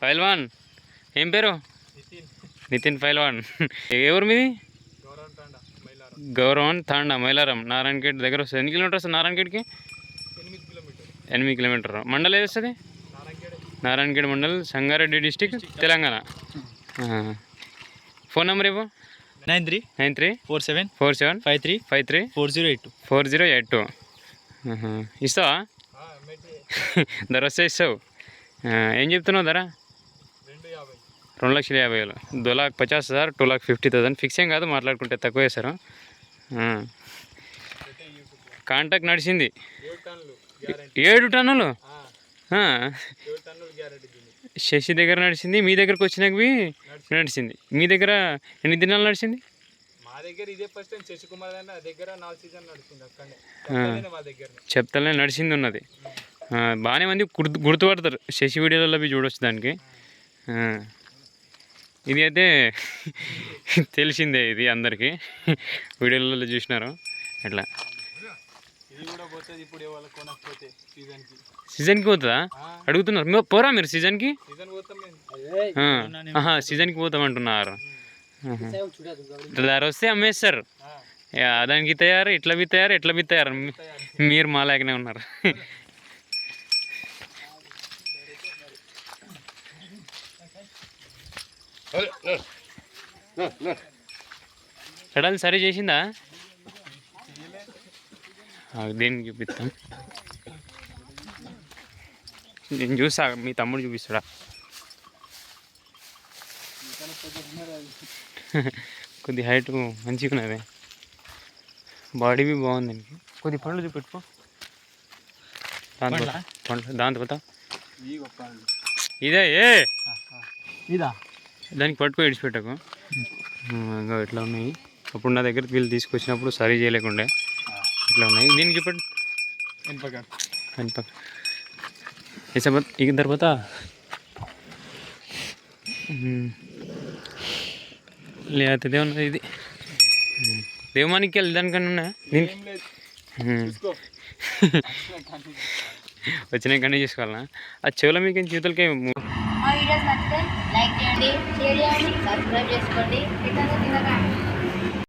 పైల్వాన్ ఏం పేరు? నితిన్ పైల్వాన్. ఏ ఊరు మీది? గౌరవన్ తాండా మైలారం నారాయణఖేడ్ దగ్గర వస్తుంది. ఎన్ని కిలోమీటర్ వస్తుంది నారాయణఖేడ్కి? 8 కిలోమీటర్. మండల్ ఏది వస్తుంది? Narayankhed mandal, Sangareddy district, Telangana. Phone number ఇవ్వు. 934753534082 ఇస్తావా? ధర వస్తే ఇస్తావు. ఏం చెప్తున్నావు ధర? 2,50,000. 2,50,000, 2,50,000 ఫిక్స్ ఏం కాదు, మాట్లాడుకుంటే తక్కువ వేశారు. కాంటాక్ట్ నడిచింది 7 టన్నులు. శశి దగ్గర నడిచింది, మీ దగ్గరకు వచ్చినాకవి నడిచింది. మీ దగ్గర ఎన్ని దినాలు నడిచింది? చెప్తలే నడిచింది ఉన్నది. బాగానే మంది గుర్తుపడతారు, శశి వీడియోలలో చూడవచ్చు దానికి. ఇది అయితే తెలిసిందే, ఇది అందరికీ వీడియోలలో చూసినారు. ఎట్లా సీజన్కి పోతుందా అడుగుతున్నారు? పోరా మీరు సీజన్కి? సీజన్కి పోతామంటున్నారు. ధర వస్తే అమ్మేస్తారు. దానికి తయారు, ఇట్లా బిత్తారు. మీరు మాలాగనే ఉన్నారు. కడాలి సరి చేసిందా? దేనికి చూపిస్తాం, నేను చూసా, మీ తమ్ముడు చూపిస్తాడా? కొద్ది హైట్ మంచిగా ఉన్నది, బాడీ బి బాగుంది. దానికి కొద్ది పండ్లు చూపెట్టుకో. దాంతో పోతా ఇదే దానికి పట్టుకో, ఇడిచిపెట్టకు. ఇంకా ఇట్లా ఉన్నాయి. అప్పుడు నా దగ్గరికి వీళ్ళు తీసుకొచ్చినప్పుడు సరి చేయలేకుండే ఇట్లా ఉన్నాయి. దీనికి చూపెట్టు. ऐसा मत इधर बता. ले आते थे उन्होंने ఇది దేవమానికి వెళ్ళి దానికన్నా వచ్చినాయి కానీ చూసుకోవాలన్నా. ఆ చెవుల మీకు చేతులకే. లైక్ చేయండి, షేర్ చేయండి, సబ్స్క్రైబ్ చేసుకోండి.